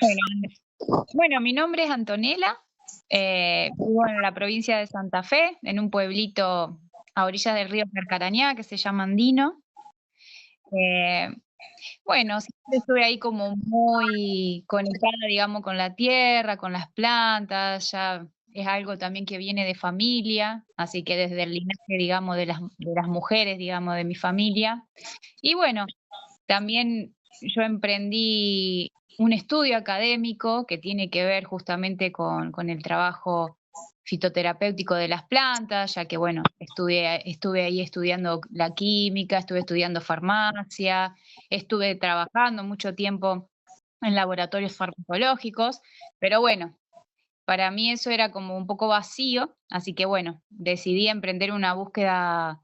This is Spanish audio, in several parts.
Bueno, bueno, mi nombre es Antonella, vivo en la provincia de Santa Fe, en un pueblito a orillas del río Carcarañá que se llama Andino. Eh, bueno, siempre estuve ahí como muy conectada, digamos, con la tierra, con las plantas, ya es algo también que viene de familia, así que desde el linaje, digamos, de las mujeres, digamos, de mi familia. Y bueno, también yo emprendí un estudio académico que tiene que ver justamente con el trabajo fitoterapéutico de las plantas, ya que bueno, estuve ahí estudiando la química, estuve estudiando farmacia, estuve trabajando mucho tiempo en laboratorios farmacológicos, pero bueno, para mí eso era como un poco vacío, así que bueno, decidí emprender una búsqueda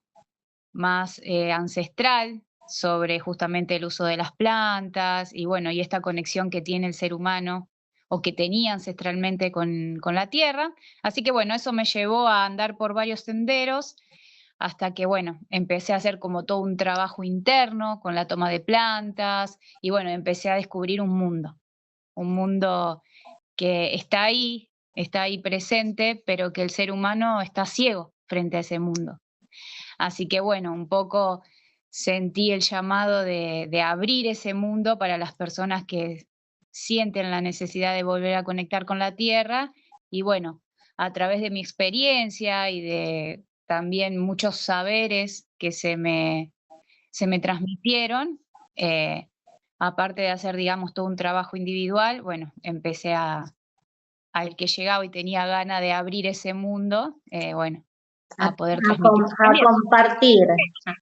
más ancestral sobre justamente el uso de las plantas y bueno, y esta conexión que tiene el ser humano o que tenía ancestralmente con la tierra. Así que bueno, eso me llevó a andar por varios senderos hasta que bueno, empecé a hacer como todo un trabajo interno con la toma de plantas y bueno, empecé a descubrir un mundo que está ahí presente, pero que el ser humano está ciego frente a ese mundo. Así que bueno, un poco sentí el llamado de abrir ese mundo para las personas que sienten la necesidad de volver a conectar con la tierra y bueno, a través de mi experiencia y de también muchos saberes que se me transmitieron, eh, aparte de hacer, digamos, todo un trabajo individual, bueno, empecé al que llegaba y tenía ganas de abrir ese mundo, bueno, a poder transmitir A también. compartir, A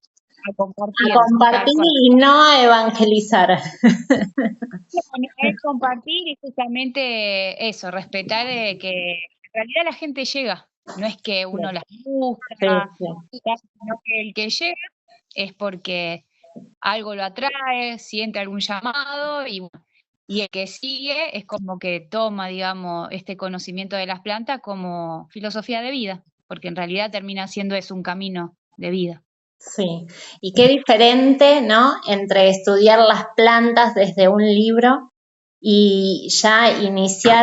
a compartir, tal compartir cual. y no a evangelizar. Bueno, es compartir y justamente eso, respetar que en realidad la gente llega, no es que uno las Sí, busca, sí. sino que el que llega es porque algo lo atrae, siente algún llamado y bueno, y el que sigue es como que toma, digamos, este conocimiento de las plantas como filosofía de vida, porque en realidad termina siendo es un camino de vida. Sí, y qué diferente, ¿no? Entre estudiar las plantas desde un libro y ya iniciar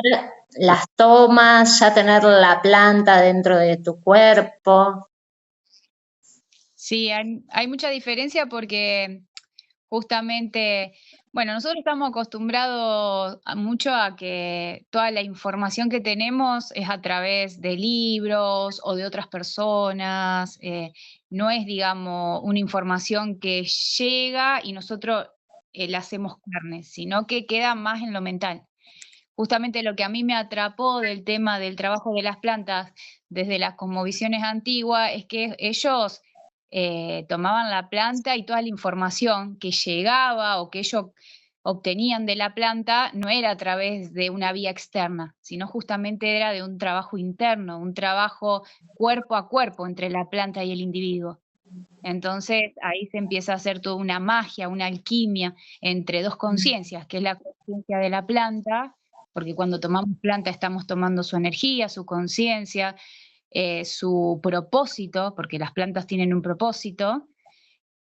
las tomas, ya tener la planta dentro de tu cuerpo. Sí, hay mucha diferencia porque justamente, bueno, nosotros estamos acostumbrados mucho a que toda la información que tenemos es a través de libros o de otras personas, no es, digamos, una información que llega y nosotros la hacemos carne, sino que queda más en lo mental. Justamente lo que a mí me atrapó del tema del trabajo de las plantas desde las cosmovisiones antiguas es que ellos tomaban la planta y toda la información que llegaba o que ellos obtenían de la planta no era a través de una vía externa, sino justamente era de un trabajo interno, un trabajo cuerpo a cuerpo entre la planta y el individuo. Entonces ahí se empieza a hacer toda una magia, una alquimia entre dos conciencias, que es la conciencia de la planta, porque cuando tomamos planta estamos tomando su energía, su conciencia, su propósito, porque las plantas tienen un propósito,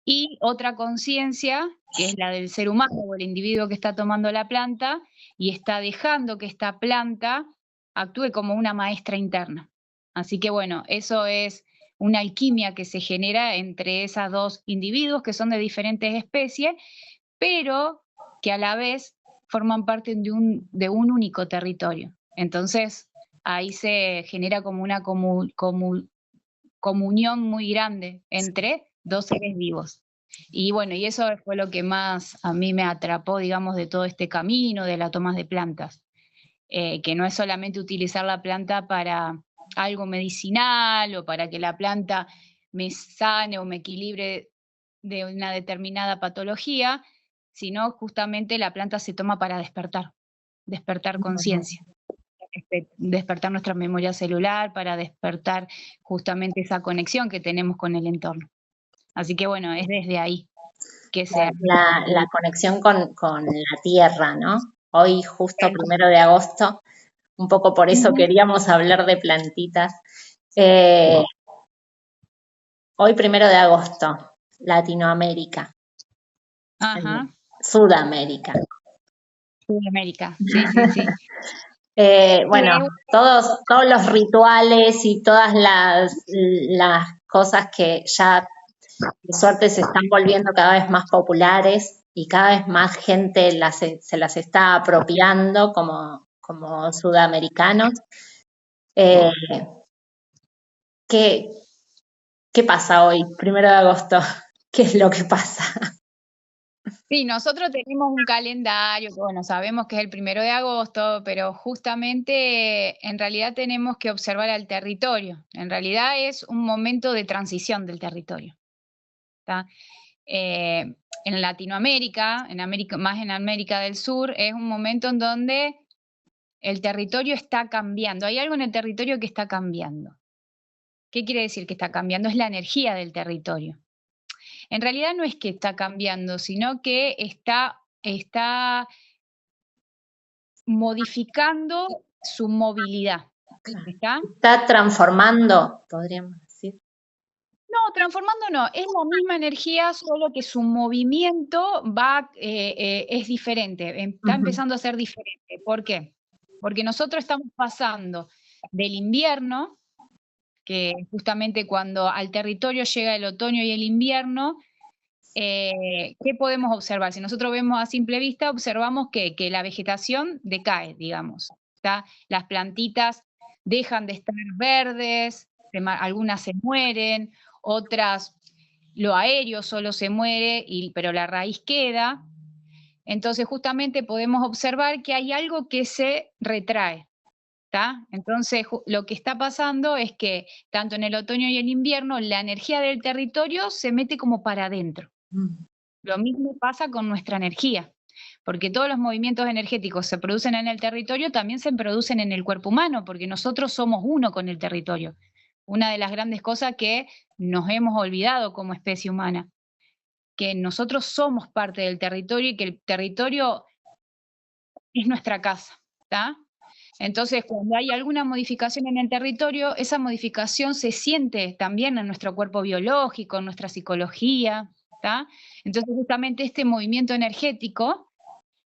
y otra conciencia, que es la del ser humano o el individuo que está tomando la planta y está dejando que esta planta actúe como una maestra interna. Así que bueno, eso es una alquimia que se genera entre esos dos individuos que son de diferentes especies, pero que a la vez forman parte de un único territorio. Entonces, ahí se genera como una comunión muy grande entre dos seres vivos. Y bueno, y eso fue lo que más a mí me atrapó, digamos, de todo este camino de la toma de plantas, que no es solamente utilizar la planta para algo medicinal o para que la planta me sane o me equilibre de una determinada patología, sino justamente la planta se toma para despertar conciencia, despertar nuestra memoria celular, para despertar justamente esa conexión que tenemos con el entorno. Así que bueno, es desde ahí que se arma La conexión con la tierra, ¿no? Hoy, justo tal cual. 1 de agosto, un poco por eso Ujú. queríamos hablar de plantitas. Eh, Hoy, 1 de agosto, Latinoamérica, Ajá. Sudamérica. Sudamérica, sí, sí, sí. Bueno, todos los rituales y todas las cosas que ya de suerte se están volviendo cada vez más populares y cada vez más gente se las está apropiando como sudamericanos. ¿Qué pasa hoy, 1 de agosto? ¿Qué es lo que pasa? Sí, nosotros tenemos un calendario, que, bueno, sabemos que es el 1 de agosto, pero justamente en realidad tenemos que observar al territorio. En realidad es un momento de transición del territorio. ¿Tá? En Latinoamérica, más en América del Sur, es un momento en donde el territorio está cambiando. Hay algo en el territorio que está cambiando. ¿Qué quiere decir que está cambiando? Es la energía del territorio. En realidad no es que está cambiando, sino que está modificando su movilidad. Está transformando, podríamos decir. No, transformando no, es la misma energía, solo que su movimiento es diferente, está empezando a ser diferente. ¿Por qué? Porque nosotros estamos pasando del invierno, que justamente cuando al territorio llega el otoño y el invierno, ¿qué podemos observar? Si nosotros vemos a simple vista, observamos que la vegetación decae, digamos. ¿Tá? Las plantitas dejan de estar verdes, algunas se mueren, otras, lo aéreo solo se muere, pero la raíz queda. Entonces justamente podemos observar que hay algo que se retrae. ¿Tá? Entonces, lo que está pasando es que tanto en el otoño y el invierno, la energía del territorio se mete como para adentro. Lo mismo pasa con nuestra energía, porque todos los movimientos energéticos se producen en el territorio, también se producen en el cuerpo humano, porque nosotros somos uno con el territorio. Una de las grandes cosas que nos hemos olvidado como especie humana, que nosotros somos parte del territorio y que el territorio es nuestra casa, ¿tá? Entonces, cuando hay alguna modificación en el territorio, esa modificación se siente también en nuestro cuerpo biológico, en nuestra psicología, ¿tá? Entonces, justamente este movimiento energético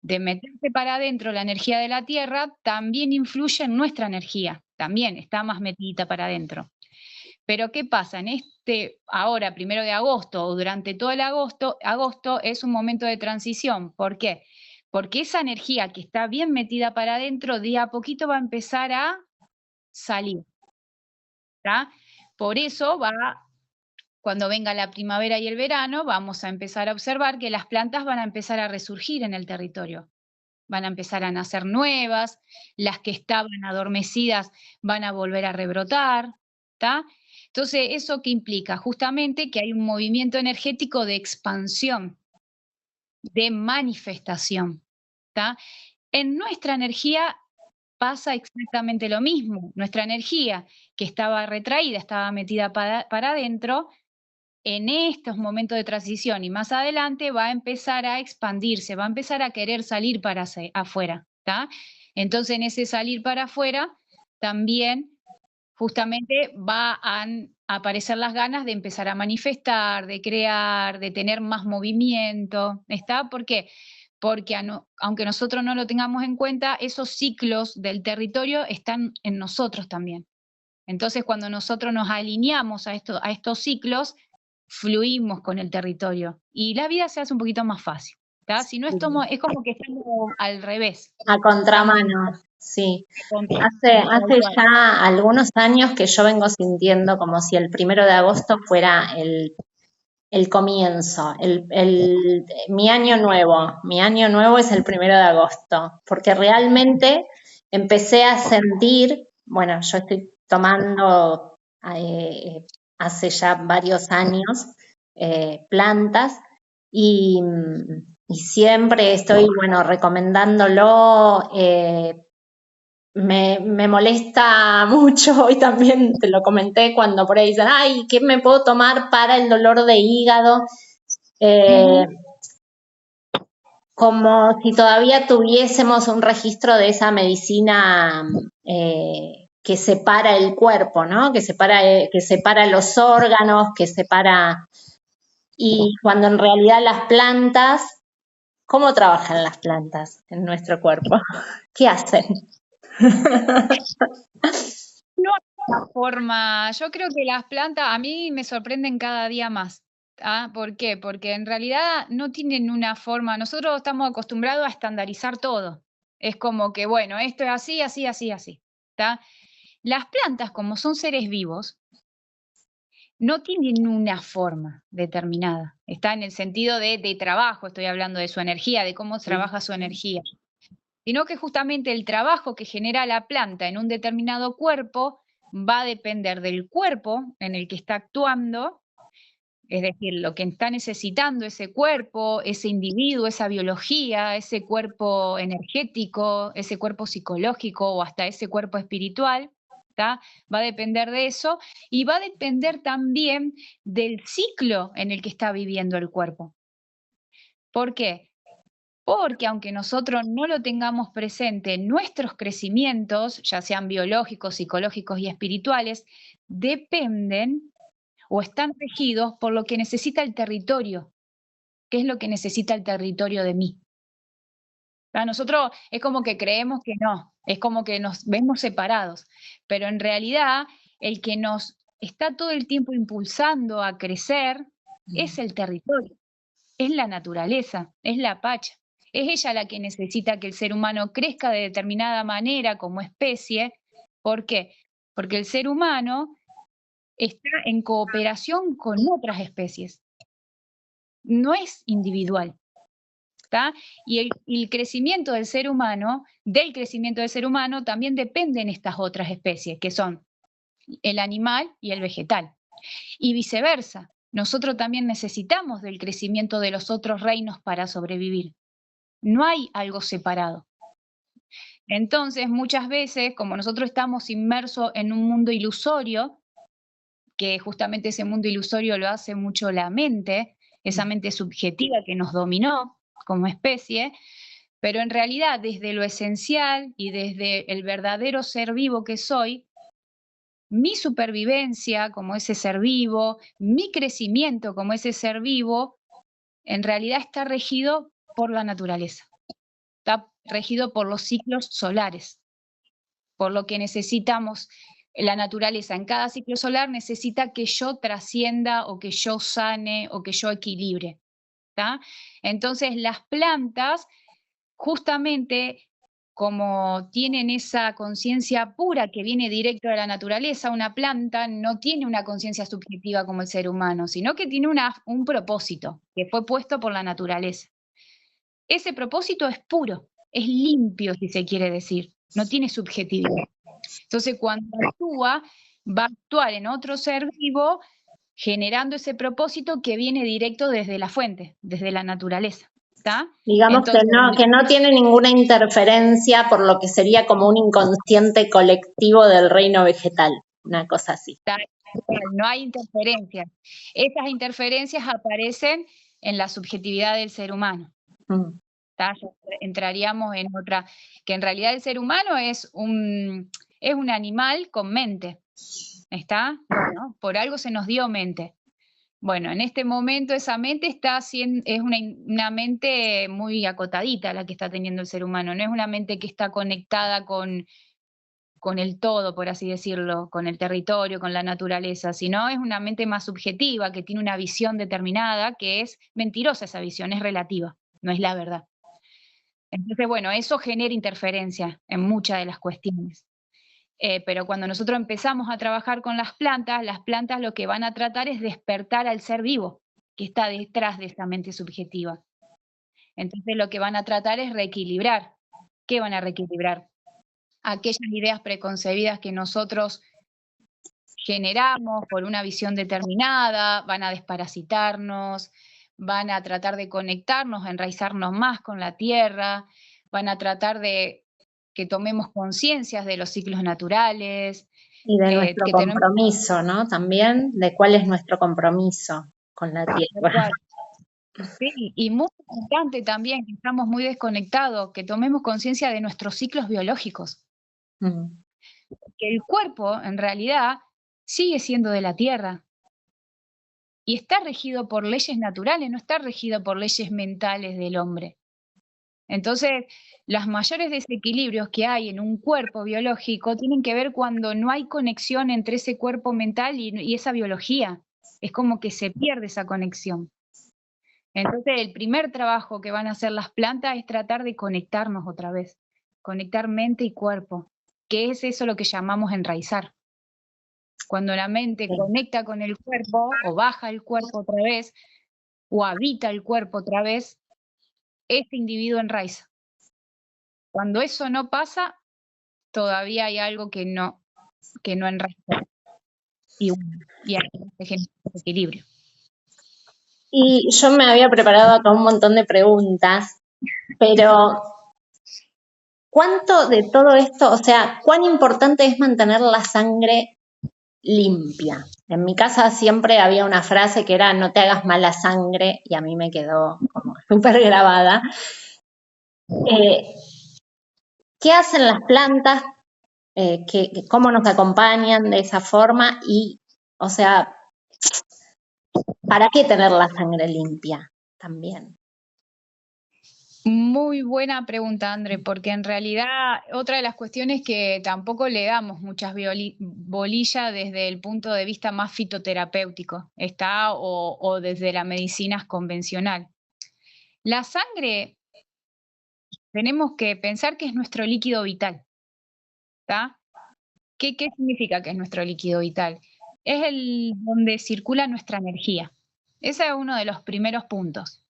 de meterse para adentro la energía de la Tierra también influye en nuestra energía, también está más metida para adentro. Pero ¿qué pasa? En ahora, 1 de agosto o durante todo el agosto es un momento de transición. ¿Por qué? Porque esa energía que está bien metida para adentro, de a poquito va a empezar a salir. ¿Tá? Por eso cuando venga la primavera y el verano, vamos a empezar a observar que las plantas van a empezar a resurgir en el territorio. Van a empezar a nacer nuevas, las que estaban adormecidas van a volver a rebrotar. ¿Tá? Entonces, ¿eso qué implica? Justamente que hay un movimiento energético de expansión, de manifestación. ¿Tá? En nuestra energía pasa exactamente lo mismo. Nuestra energía, que estaba retraída, estaba metida para adentro, en estos momentos de transición y más adelante va a empezar a expandirse, va a empezar a querer salir para afuera. ¿Tá? Entonces, en ese salir para afuera, también justamente van a aparecer las ganas de empezar a manifestar, de crear, de tener más movimiento. ¿Está? ¿Por qué? Porque aunque nosotros no lo tengamos en cuenta, esos ciclos del territorio están en nosotros también. Entonces, cuando nosotros nos alineamos a estos ciclos, fluimos con el territorio y la vida se hace un poquito más fácil. ¿Tá? Si no, es como que estamos al revés. A contramano, sí. Hace ya algunos años que yo vengo sintiendo como si el 1 de agosto fuera el comienzo, mi año nuevo. Mi año nuevo es el 1 de agosto, porque realmente empecé a sentir, bueno, yo estoy tomando hace ya varios años plantas y siempre estoy, bueno, recomendándolo. Me molesta mucho, hoy también te lo comenté cuando por ahí dicen, ay, ¿qué me puedo tomar para el dolor de hígado? Como si todavía tuviésemos un registro de esa medicina que separa el cuerpo, ¿no? Que separa los órganos, que separa... Y cuando en realidad las plantas ¿Cómo trabajan las plantas en nuestro cuerpo? ¿Qué hacen? No hay una forma, yo creo que las plantas a mí me sorprenden cada día más. ¿Por qué? Porque en realidad no tienen una forma, nosotros estamos acostumbrados a estandarizar todo. Es como que, bueno, esto es así, así, así, así. ¿Tá? Las plantas, como son seres vivos, no tienen una forma determinada. Está en el sentido de trabajo, estoy hablando de su energía, de cómo trabaja su energía. Sino que justamente el trabajo que genera la planta en un determinado cuerpo va a depender del cuerpo en el que está actuando, es decir, lo que está necesitando ese cuerpo, ese individuo, esa biología, ese cuerpo energético, ese cuerpo psicológico o hasta ese cuerpo espiritual. ¿Tá? Va a depender de eso y va a depender también del ciclo en el que está viviendo el cuerpo. ¿Por qué? Porque aunque nosotros no lo tengamos presente, nuestros crecimientos, ya sean biológicos, psicológicos y espirituales, dependen o están regidos por lo que necesita el territorio. ¿Qué es lo que necesita el territorio de mí? Para nosotros es como que creemos que no, es como que nos vemos separados, pero en realidad el que nos está todo el tiempo impulsando a crecer es el territorio, es la naturaleza, es la pacha. Es ella la que necesita que el ser humano crezca de determinada manera como especie. ¿Por qué? Porque el ser humano está en cooperación con otras especies, no es individual. ¿Tá? Y el crecimiento del ser humano, también dependen estas otras especies, que son el animal y el vegetal. Y viceversa, nosotros también necesitamos del crecimiento de los otros reinos para sobrevivir. No hay algo separado. Entonces, muchas veces, como nosotros estamos inmersos en un mundo ilusorio, que justamente ese mundo ilusorio lo hace mucho la mente, esa mente subjetiva que nos dominó como especie, pero en realidad desde lo esencial y desde el verdadero ser vivo que soy, mi supervivencia como ese ser vivo, mi crecimiento como ese ser vivo, en realidad está regido por la naturaleza, está regido por los ciclos solares, por lo que necesitamos. La naturaleza en cada ciclo solar necesita que yo trascienda o que yo sane o que yo equilibre. ¿Tá? Entonces las plantas justamente como tienen esa conciencia pura que viene directo de la naturaleza, una planta no tiene una conciencia subjetiva como el ser humano, sino que tiene un propósito que fue puesto por la naturaleza. Ese propósito es puro, es limpio, si se quiere decir, no tiene subjetividad. Entonces, cuando actúa, va a actuar en otro ser vivo, generando ese propósito que viene directo desde la fuente, desde la naturaleza. ¿Tá? Digamos Entonces, que no tiene ninguna interferencia por lo que sería como un inconsciente colectivo del reino vegetal, una cosa así. no hay interferencias. Esas interferencias aparecen en la subjetividad del ser humano. ¿Tá? Entraríamos en otra, que en realidad el ser humano es un animal con mente. ¿Está? Bueno, por algo se nos dio mente. Bueno, en este momento esa mente es una mente muy acotadita la que está teniendo el ser humano, no es una mente que está conectada con el todo, por así decirlo, con el territorio, con la naturaleza, sino es una mente más subjetiva, que tiene una visión determinada, que es mentirosa esa visión, es relativa, no es la verdad. Entonces, bueno, eso genera interferencia en muchas de las cuestiones. Pero cuando nosotros empezamos a trabajar con las plantas lo que van a tratar es despertar al ser vivo que está detrás de esa mente subjetiva. Entonces lo que van a tratar es reequilibrar. ¿Qué van a reequilibrar? Aquellas ideas preconcebidas que nosotros generamos por una visión determinada, van a desparasitarnos, van a tratar de conectarnos, enraizarnos más con la tierra, van a tratar de que tomemos conciencias de los ciclos naturales. Y de nuestro compromiso, ¿no? También, de cuál es nuestro compromiso con la tierra. Sí, y muy importante también, que estamos muy desconectados, que tomemos conciencia de nuestros ciclos biológicos. Que el cuerpo, en realidad, sigue siendo de la tierra. Y está regido por leyes naturales, no está regido por leyes mentales del hombre. Entonces, los mayores desequilibrios que hay en un cuerpo biológico tienen que ver cuando no hay conexión entre ese cuerpo mental y esa biología. Es como que se pierde esa conexión. Entonces, el primer trabajo que van a hacer las plantas es tratar de conectarnos otra vez, conectar mente y cuerpo, que es eso lo que llamamos enraizar. Cuando la mente conecta con el cuerpo, o baja el cuerpo otra vez, o habita el cuerpo otra vez, este individuo enraiza. Cuando eso no pasa, todavía hay algo que no enraiza. Y ahí se genera desequilibrio. Y yo me había preparado acá un montón de preguntas, pero ¿cuánto de todo esto, o sea, cuán importante es mantener la sangre limpia? En mi casa siempre había una frase que era no te hagas mala sangre y a mí me quedó como súper grabada. ¿Qué hacen las plantas? ¿Cómo nos acompañan de esa forma? Y, o sea, ¿para qué tener la sangre limpia también? Muy buena pregunta, André, porque en realidad otra de las cuestiones que tampoco le damos muchas bolillas desde el punto de vista más fitoterapéutico, o desde la medicina convencional. La sangre, tenemos que pensar que es nuestro líquido vital, ¿está? ¿Qué significa que es nuestro líquido vital? Es donde circula nuestra energía. Ese es uno de los primeros puntos.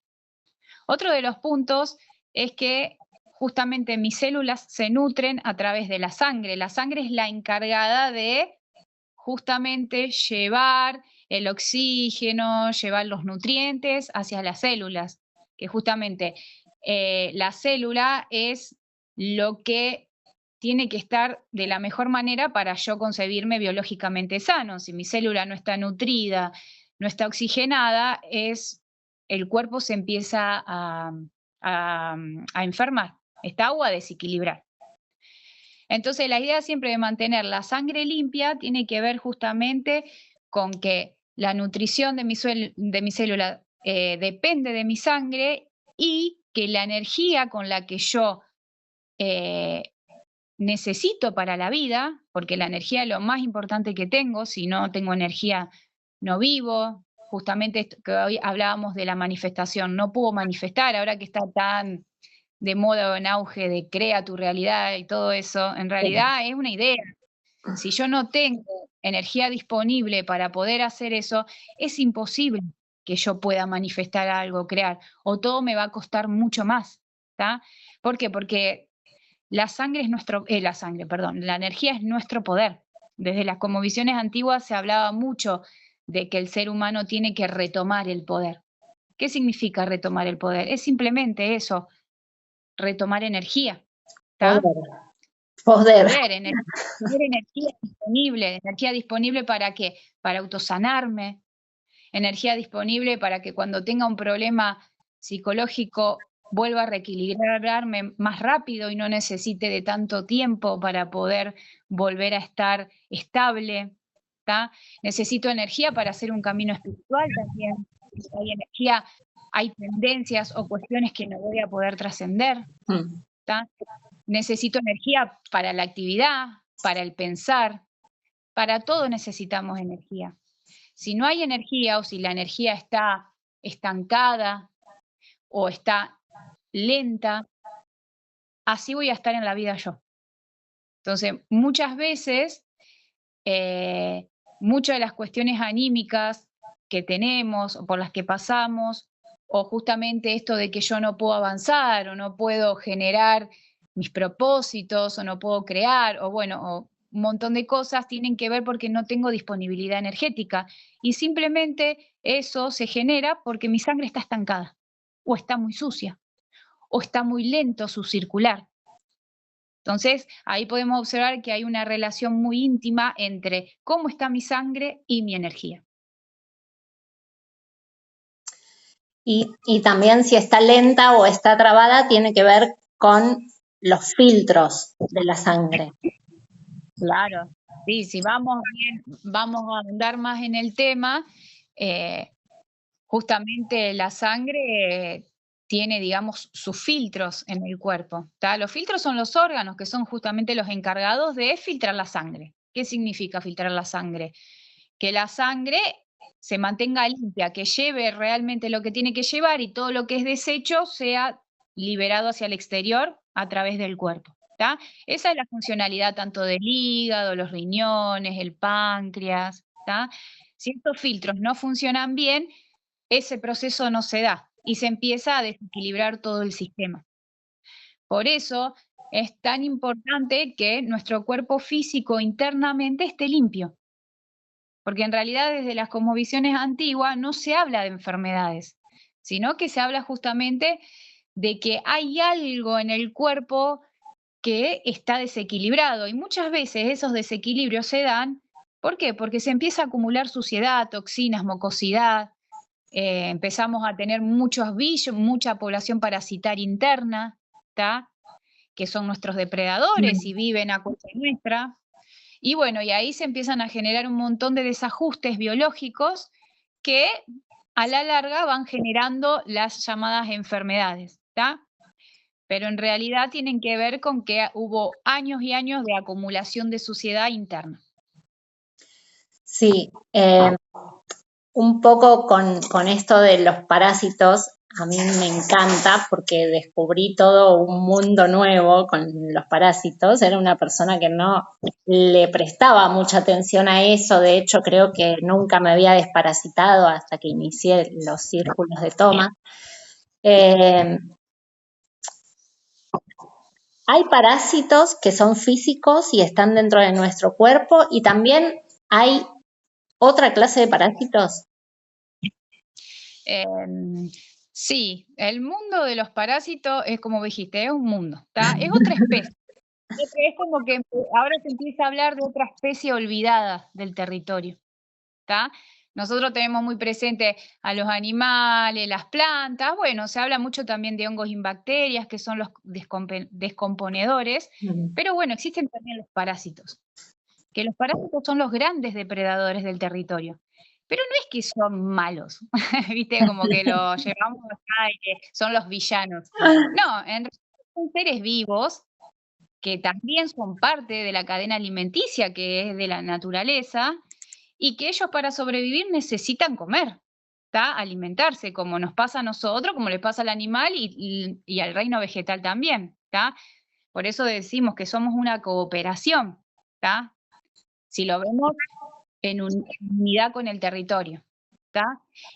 Otro de los puntos es que justamente mis células se nutren a través de la sangre. La sangre es la encargada de justamente llevar el oxígeno, llevar los nutrientes hacia las células, que justamente la célula es lo que tiene que estar de la mejor manera para yo concebirme biológicamente sano. Si mi célula no está nutrida, no está oxigenada, el cuerpo se empieza a enfermar, está o a desequilibrar. Entonces, la idea siempre de mantener la sangre limpia tiene que ver justamente con que la nutrición de mi célula depende de mi sangre y que la energía con la que yo necesito para la vida, porque la energía es lo más importante que tengo, si no tengo energía no vivo, justamente esto que hoy hablábamos de la manifestación, no puedo manifestar, ahora que está tan de moda o en auge de crea tu realidad y todo eso, en realidad es una idea. Si yo no tengo energía disponible para poder hacer eso, es imposible que yo pueda manifestar algo, crear, o todo me va a costar mucho más, ¿está? ¿Por qué? Porque la sangre es la energía es nuestro poder. Desde las cosmovisiones antiguas se hablaba mucho de que el ser humano tiene que retomar el poder. ¿Qué significa retomar el poder? Es simplemente eso, retomar energía. Poder. Tener energía disponible ¿para qué? Para autosanarme, energía disponible para que cuando tenga un problema psicológico vuelva a reequilibrarme más rápido y no necesite de tanto tiempo para poder volver a estar estable. ¿Tá? Necesito energía para hacer un camino espiritual también. Si hay energía, hay tendencias o cuestiones que no voy a poder trascender. ¿Tá? Necesito energía para la actividad, para el pensar, para todo necesitamos energía. Si no hay energía o si la energía está estancada o está lenta, así voy a estar en la vida yo. Entonces, muchas veces, muchas de las cuestiones anímicas que tenemos o por las que pasamos, o justamente esto de que yo no puedo avanzar o no puedo generar mis propósitos o no puedo crear, o bueno, o un montón de cosas tienen que ver porque no tengo disponibilidad energética. Y simplemente eso se genera porque mi sangre está estancada, o está muy sucia, o está muy lento su circular. Entonces, ahí podemos observar que hay una relación muy íntima entre cómo está mi sangre y mi energía. Y también si está lenta o está trabada, tiene que ver con los filtros de la sangre. Claro, sí, si vamos a andar más en el tema, justamente la sangre tiene, digamos, sus filtros en el cuerpo. Los filtros son los órganos que son justamente los encargados de filtrar la sangre. ¿Qué significa filtrar la sangre? Que la sangre se mantenga limpia, que lleve realmente lo que tiene que llevar y todo lo que es desecho sea liberado hacia el exterior a través del cuerpo. Esa es la funcionalidad tanto del hígado, los riñones, el páncreas. Si estos filtros no funcionan bien, ese proceso no se da y se empieza a desequilibrar todo el sistema. Por eso es tan importante que nuestro cuerpo físico internamente esté limpio. Porque en realidad desde las cosmovisiones antiguas no se habla de enfermedades, sino que se habla justamente de que hay algo en el cuerpo que está desequilibrado. Y muchas veces esos desequilibrios se dan, ¿por qué? Porque se empieza a acumular suciedad, toxinas, mucosidad, empezamos a tener muchos bichos, mucha población parasitaria interna, que son nuestros depredadores y viven a costa nuestra. Y bueno, y ahí se empiezan a generar un montón de desajustes biológicos que a la larga van generando las llamadas enfermedades, pero en realidad tienen que ver con que hubo años y años de acumulación de suciedad interna. Sí, un poco con esto de los parásitos, a mí me encanta porque descubrí todo un mundo nuevo con los parásitos. Era una persona que no le prestaba mucha atención a eso. De hecho, creo que nunca me había desparasitado hasta que inicié los círculos de toma. Hay parásitos que son físicos y están dentro de nuestro cuerpo, y también hay otra clase de parásitos. Sí, el mundo de los parásitos es como dijiste, es un mundo, es otra especie. Es como que ahora se empieza a hablar de otra especie olvidada del territorio. Nosotros tenemos muy presente a los animales, las plantas, bueno, se habla mucho también de hongos y bacterias, que son los descomponedores, pero bueno, existen también los parásitos, que los parásitos son los grandes depredadores del territorio. Pero no es que son malos, ¿viste? Como que lo llevamos acá y que son los villanos. No, en realidad son seres vivos que también son parte de la cadena alimenticia que es de la naturaleza y que ellos para sobrevivir necesitan comer, alimentarse, como nos pasa a nosotros, como les pasa al animal y al reino vegetal también. Por eso decimos que somos una cooperación, si lo vemos en unidad con el territorio.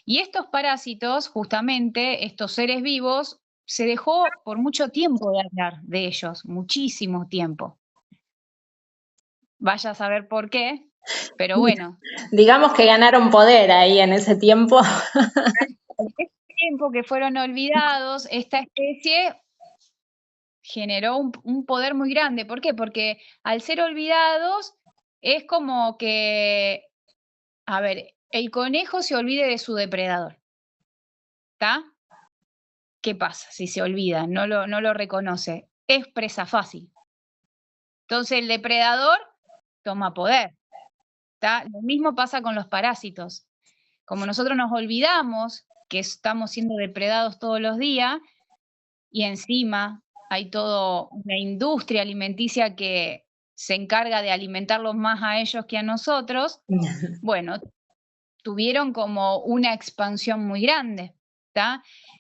Y estos parásitos, justamente, estos seres vivos, se dejó por mucho tiempo de hablar de ellos, muchísimo tiempo. Vaya a saber por qué, pero bueno. Digamos que ganaron poder ahí en ese tiempo. En ese tiempo que fueron olvidados, esta especie generó un poder muy grande. ¿Por qué? Porque al ser olvidados es como que, a ver, el conejo se olvide de su depredador. ¿Qué pasa si se olvida? No lo reconoce. Es presa fácil. Entonces el depredador toma poder. Lo mismo pasa con los parásitos. Como nosotros nos olvidamos que estamos siendo depredados todos los días y encima hay toda una industria alimenticia que se encarga de alimentarlos más a ellos que a nosotros, bueno, tuvieron como una expansión muy grande.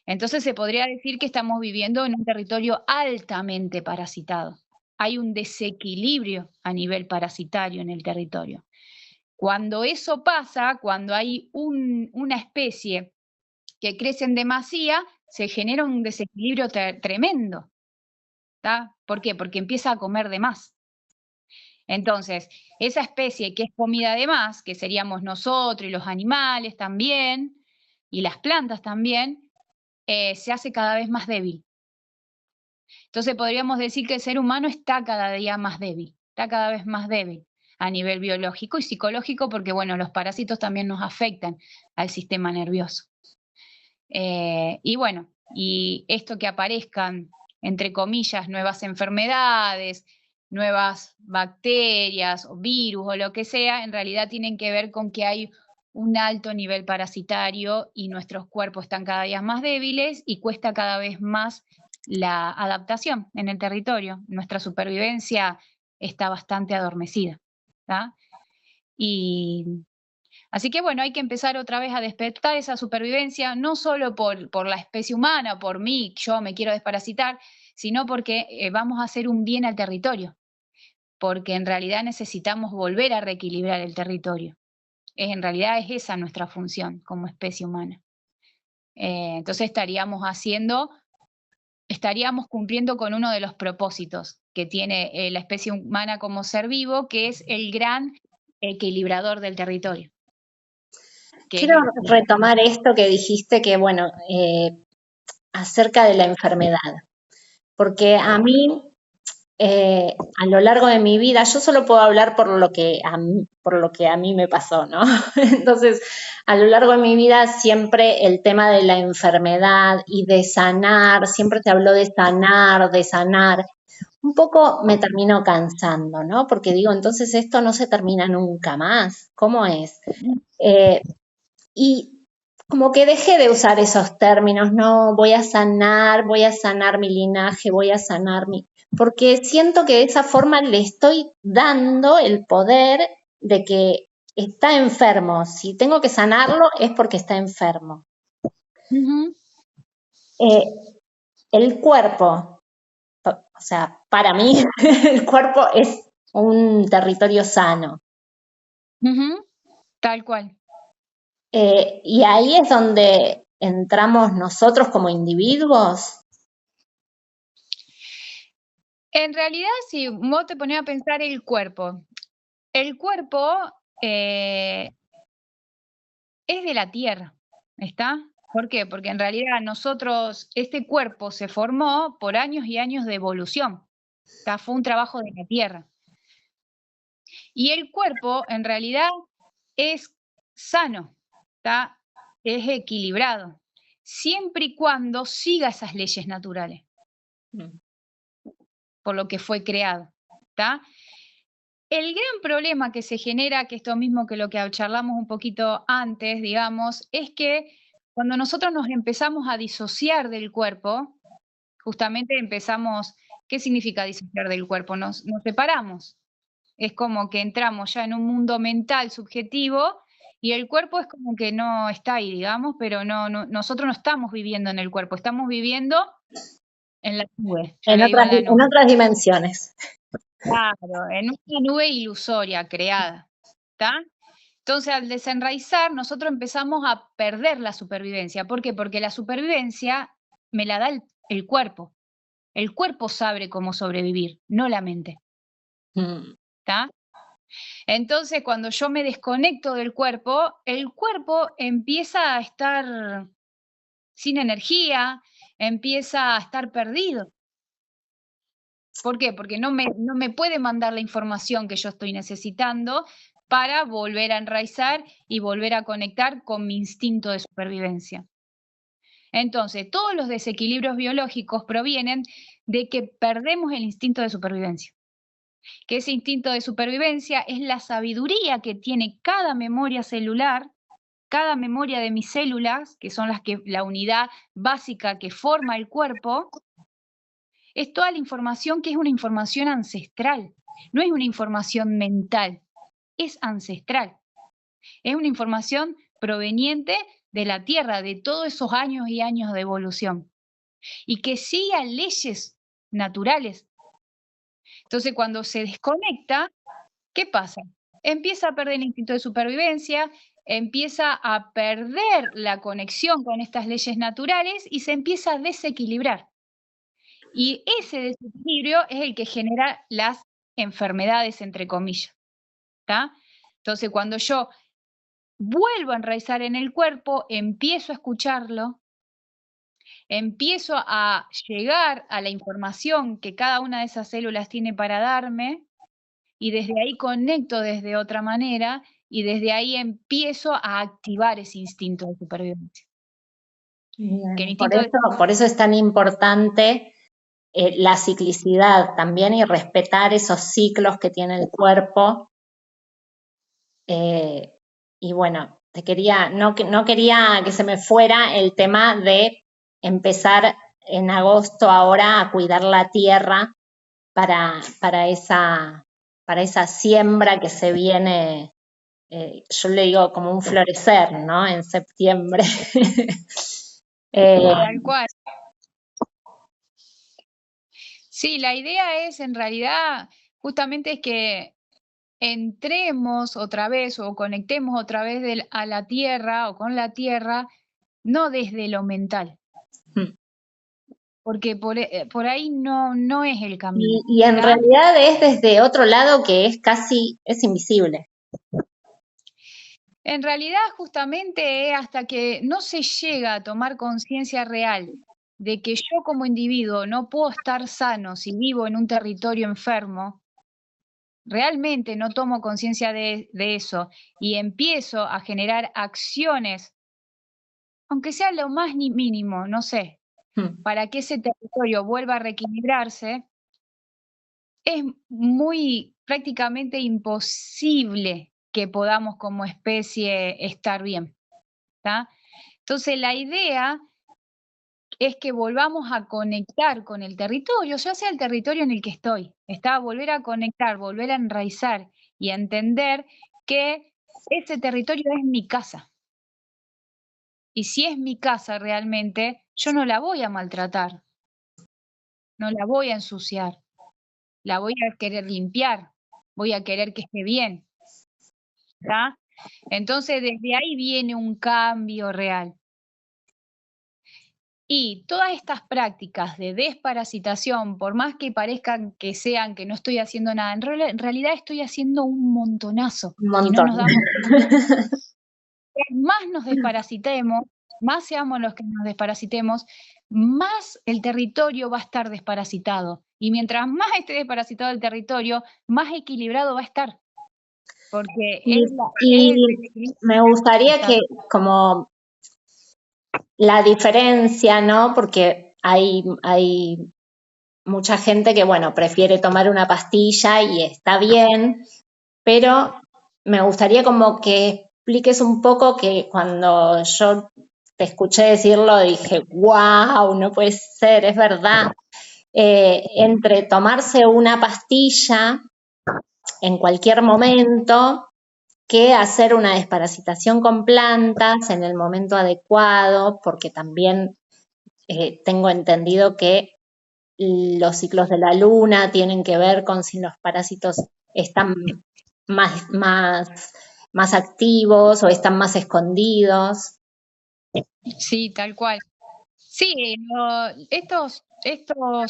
Entonces se podría decir que estamos viviendo en un territorio altamente parasitado. Hay un desequilibrio a nivel parasitario en el territorio. Cuando eso pasa, cuando hay una especie que crece en demasía, se genera un desequilibrio tremendo. ¿Por qué? Porque empieza a comer de más. Entonces, esa especie que es comida de más, que seríamos nosotros y los animales también, y las plantas también, se hace cada vez más débil. Entonces podríamos decir que el ser humano está cada día más débil, está cada vez más débil a nivel biológico y psicológico, porque bueno, los parásitos también nos afectan al sistema nervioso. Y bueno, y esto que aparezcan, entre comillas, nuevas enfermedades, nuevas bacterias o virus o lo que sea, en realidad tienen que ver con que hay un alto nivel parasitario y nuestros cuerpos están cada día más débiles y cuesta cada vez más la adaptación en el territorio. Nuestra supervivencia está bastante adormecida. ¿Tá? Y así que bueno, hay que empezar otra vez a despertar esa supervivencia, no solo por la especie humana, por mí, yo me quiero desparasitar, sino porque vamos a hacer un bien al territorio, porque en realidad necesitamos volver a reequilibrar el territorio. En realidad es esa nuestra función como especie humana. Entonces estaríamos cumpliendo con uno de los propósitos que tiene la especie humana como ser vivo, que es el gran equilibrador del territorio. Quiero retomar esto que dijiste, que bueno, acerca de la enfermedad, porque a mí, a lo largo de mi vida, yo solo puedo hablar por lo que a mí me pasó, ¿no? Entonces, a lo largo de mi vida siempre el tema de la enfermedad y de sanar, siempre te habló de sanar. Un poco me termino cansando, ¿no? Porque digo, entonces esto no se termina nunca más. ¿Cómo es? Y como que dejé de usar esos términos, no, voy a sanar mi linaje, voy a sanar porque siento que de esa forma le estoy dando el poder de que está enfermo. Si tengo que sanarlo es porque está enfermo. Uh-huh. El cuerpo, o sea, para mí el cuerpo es un territorio sano. Uh-huh. Tal cual. Y ahí es donde entramos nosotros como individuos. En realidad, si vos te pones a pensar el cuerpo es de la Tierra, ¿está? ¿Por qué? Porque en realidad este cuerpo se formó por años y años de evolución, ¿tá? Fue un trabajo de la Tierra. Y el cuerpo en realidad es sano, ¿tá? Es equilibrado, siempre y cuando siga esas leyes naturales, por lo que fue creado, ¿tá? El gran problema que se genera, que esto mismo que lo que charlamos un poquito antes, digamos, es que cuando nosotros nos empezamos a disociar del cuerpo, justamente ¿qué significa disociar del cuerpo? Nos separamos. Es como que entramos ya en un mundo mental subjetivo y el cuerpo es como que no está ahí, digamos, pero nosotros no estamos viviendo en el cuerpo, estamos viviendo en la nube. Yo le digo en la nube. En otras dimensiones. Claro, en una nube ilusoria creada, ¿está? Entonces, al desenraizar, nosotros empezamos a perder la supervivencia. ¿Por qué? Porque la supervivencia me la da el cuerpo. El cuerpo sabe cómo sobrevivir, no la mente. ¿Está? Entonces, cuando yo me desconecto del cuerpo, el cuerpo empieza a estar sin energía, empieza a estar perdido. ¿Por qué? Porque no me puede mandar la información que yo estoy necesitando para volver a enraizar y volver a conectar con mi instinto de supervivencia. Entonces, todos los desequilibrios biológicos provienen de que perdemos el instinto de supervivencia. Que ese instinto de supervivencia es la sabiduría que tiene cada memoria celular, cada memoria de mis células, que son la unidad básica que forma el cuerpo. Es toda la información que es una información ancestral, no es una información mental, es ancestral. Es una información proveniente de la Tierra, de todos esos años y años de evolución, y que sigue a leyes naturales. Entonces, cuando se desconecta, ¿qué pasa? Empieza a perder el instinto de supervivencia, empieza a perder la conexión con estas leyes naturales y se empieza a desequilibrar. Y ese desequilibrio es el que genera las enfermedades, entre comillas. ¿Tá? Entonces, cuando yo vuelvo a enraizar en el cuerpo, empiezo a escucharlo, empiezo a llegar a la información que cada una de esas células tiene para darme, y desde ahí conecto desde otra manera, y desde ahí empiezo a activar ese instinto de supervivencia. Bien, por eso es tan importante la ciclicidad también y respetar esos ciclos que tiene el cuerpo. Y bueno, no quería que se me fuera el tema de empezar en agosto ahora a cuidar la tierra para esa siembra que se viene, yo le digo como un florecer, ¿no? En septiembre. Tal cual. Sí, la idea es en realidad justamente es que entremos otra vez o conectemos otra vez a la tierra o con la tierra, no desde lo mental, porque por ahí no es el camino. Y en ¿tá? realidad es desde otro lado que es invisible. En realidad justamente hasta que no se llega a tomar conciencia real de que yo como individuo no puedo estar sano si vivo en un territorio enfermo, realmente no tomo conciencia de eso y empiezo a generar acciones, aunque sea lo más mínimo, no sé, para que ese territorio vuelva a reequilibrarse, es muy prácticamente imposible que podamos como especie estar bien. ¿tá? Entonces la idea es que volvamos a conectar con el territorio, ya sea el territorio en el que estoy, volver a conectar, volver a enraizar y a entender que ese territorio es mi casa. Y si es mi casa realmente, yo no la voy a maltratar, no la voy a ensuciar, la voy a querer limpiar, voy a querer que esté bien. ¿tá? Entonces desde ahí viene un cambio real. Y todas estas prácticas de desparasitación, por más que parezcan que sean que no estoy haciendo nada, en realidad estoy haciendo un montonazo. Un Y no montón. nos damos cuenta. Más nos desparasitemos, más seamos los que nos desparasitemos, más el territorio va a estar desparasitado. Y mientras más esté desparasitado el territorio, más equilibrado va a estar. Porque Me gustaría que como la diferencia, ¿no? Porque hay mucha gente que, bueno, prefiere tomar una pastilla y está bien, pero me gustaría como que expliques un poco que cuando yo te escuché decirlo dije, wow, no puede ser, es verdad. Entre tomarse una pastilla en cualquier momento que hacer una desparasitación con plantas en el momento adecuado, porque también tengo entendido que los ciclos de la luna tienen que ver con si los parásitos están más activos o están más escondidos. Sí, tal cual. Sí, estos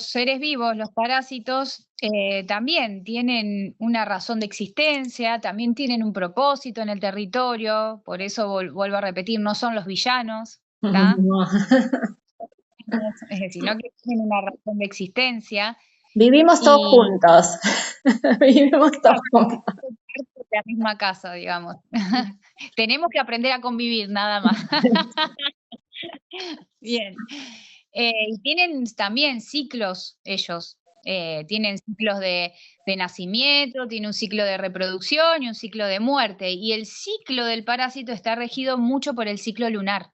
seres vivos, los parásitos, también tienen una razón de existencia, también tienen un propósito en el territorio, por eso vuelvo a repetir, no son los villanos, sino que tienen una razón de existencia. Vivimos todos juntos. Vivimos todos juntos. La misma casa, digamos. Tenemos que aprender a convivir, nada más. Bien. Y tienen también ciclos ellos. Tienen ciclos de nacimiento, tiene un ciclo de reproducción y un ciclo de muerte. Y el ciclo del parásito está regido mucho por el ciclo lunar.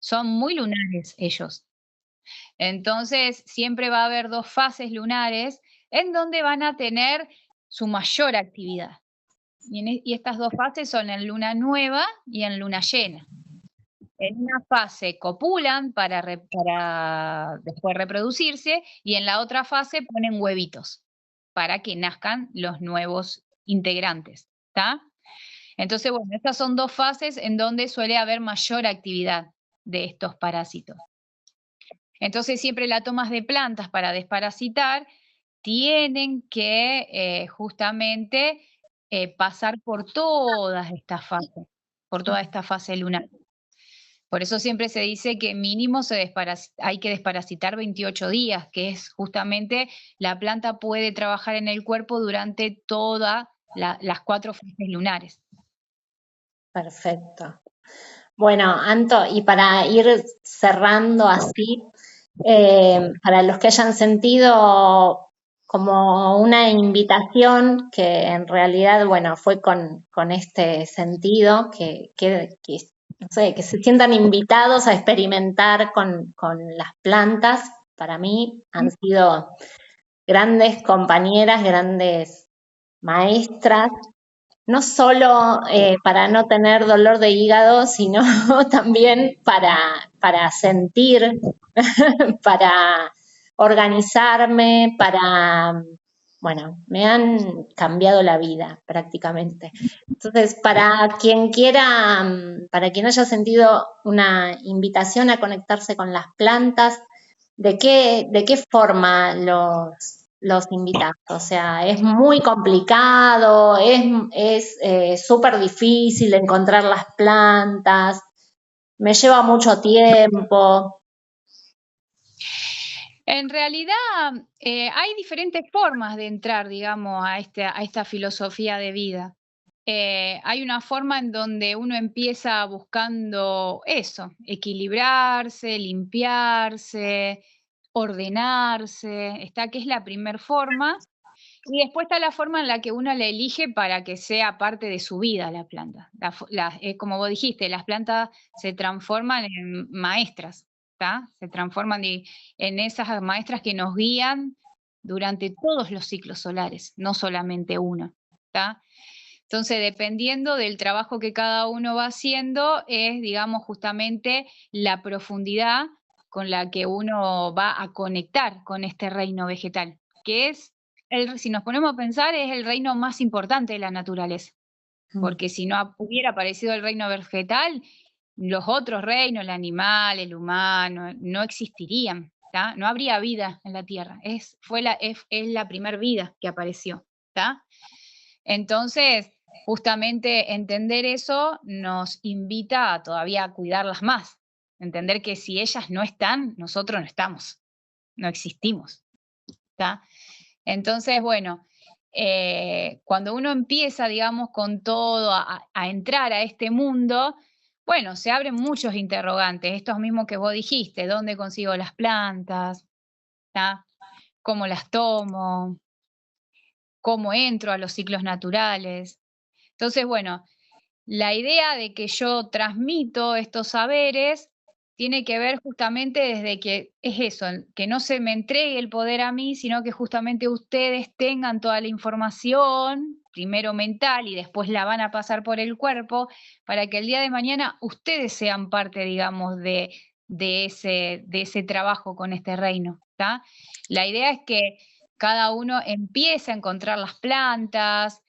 Son muy lunares ellos. Entonces, siempre va a haber 2 fases lunares en donde van a tener su mayor actividad. Y estas 2 fases son en luna nueva y en luna llena. En una fase copulan para después reproducirse y en la otra fase ponen huevitos para que nazcan los nuevos integrantes. ¿Está? Entonces, bueno, estas son 2 fases en donde suele haber mayor actividad de estos parásitos. Entonces, siempre las tomas de plantas para desparasitar tienen que justamente pasar por todas estas fases, por toda esta fase lunar. Por eso siempre se dice que mínimo hay que desparasitar 28 días, que es justamente la planta puede trabajar en el cuerpo durante todas las 4 fases lunares. Perfecto. Bueno, Anto, y para ir cerrando así, para los que hayan sentido como una invitación que en realidad, bueno, fue con este sentido, no sé, que se sientan invitados a experimentar con las plantas. Para mí han sido grandes compañeras, grandes maestras, no solo para no tener dolor de hígado, sino también para sentir, para organizarme, bueno, me han cambiado la vida prácticamente. Entonces, para quien haya sentido una invitación a conectarse con las plantas, ¿de qué forma los invitas? O sea, ¿es muy complicado? ¿Es súper difícil encontrar las plantas? ¿Me lleva mucho tiempo? En realidad, hay diferentes formas de entrar, digamos, a esta filosofía de vida. Hay una forma en donde uno empieza buscando eso, equilibrarse, limpiarse, ordenarse, que es la primer forma, y después está la forma en la que uno la elige para que sea parte de su vida la planta. Como vos dijiste, las plantas se transforman en maestras, ¿tá? Se transforman en esas maestras que nos guían durante todos los ciclos solares, no solamente uno, ¿tá? Entonces, dependiendo del trabajo que cada uno va haciendo, es, digamos, justamente la profundidad con la que uno va a conectar con este reino vegetal, que es, si nos ponemos a pensar, es el reino más importante de la naturaleza, porque si no hubiera aparecido el reino vegetal, los otros reinos, el animal, el humano, no existirían, ¿tá? No habría vida en la Tierra, es la primera vida que apareció, ¿tá? Entonces, justamente entender eso nos invita a todavía cuidarlas más, entender que si ellas no están, nosotros no estamos, no existimos, ¿tá? Entonces, bueno, cuando uno empieza, digamos, con todo a entrar a este mundo, bueno, se abren muchos interrogantes, estos mismos que vos dijiste, ¿dónde consigo las plantas? ¿Tá? ¿Cómo las tomo? ¿Cómo entro a los ciclos naturales? Entonces, bueno, la idea de que yo transmito estos saberes tiene que ver justamente desde que es eso, que no se me entregue el poder a mí, sino que justamente ustedes tengan toda la información, primero mental y después la van a pasar por el cuerpo, para que el día de mañana ustedes sean parte, digamos, de ese trabajo con este reino, ¿tá? La idea es que cada uno empiece a encontrar las plantas,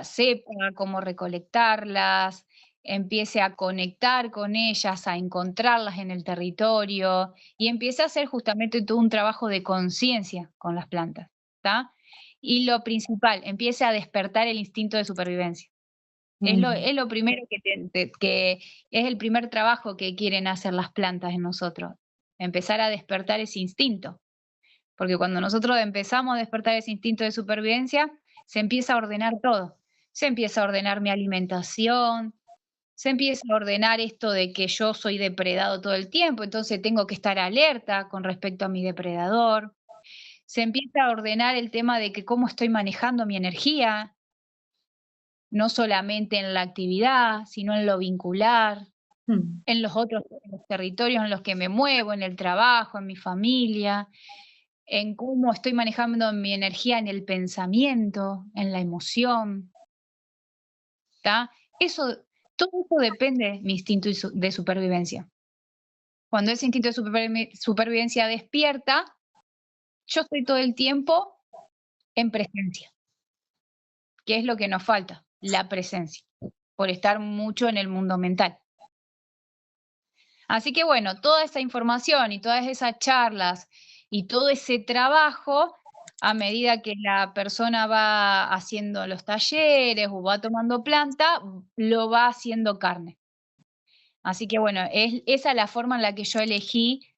sepa cómo recolectarlas, empiece a conectar con ellas, a encontrarlas en el territorio y empiece a hacer justamente todo un trabajo de conciencia con las plantas, ¿tá? Y lo principal, empiece a despertar el instinto de supervivencia. Es lo primero que es el primer trabajo que quieren hacer las plantas en nosotros, empezar a despertar ese instinto. Porque cuando nosotros empezamos a despertar ese instinto de supervivencia, se empieza a ordenar todo. Se empieza a ordenar mi alimentación, se empieza a ordenar esto de que yo soy depredado todo el tiempo, entonces tengo que estar alerta con respecto a mi depredador. Se empieza a ordenar el tema de que cómo estoy manejando mi energía, no solamente en la actividad, sino en lo vincular, en los territorios en los que me muevo, en el trabajo, en mi familia, en cómo estoy manejando mi energía en el pensamiento, en la emoción, ¿tá? Todo eso depende de mi instinto de supervivencia. Cuando ese instinto de supervivencia despierta, yo estoy todo el tiempo en presencia, que es lo que nos falta, la presencia, por estar mucho en el mundo mental. Así que bueno, toda esa información y todas esas charlas y todo ese trabajo, a medida que la persona va haciendo los talleres o va tomando planta, lo va haciendo carne. Así que bueno, esa es la forma en la que yo elegí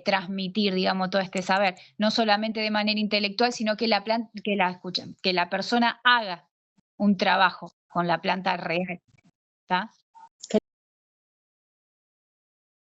transmitir, digamos, todo este saber. No solamente de manera intelectual, sino que que la persona haga un trabajo con la planta real, ¿tá?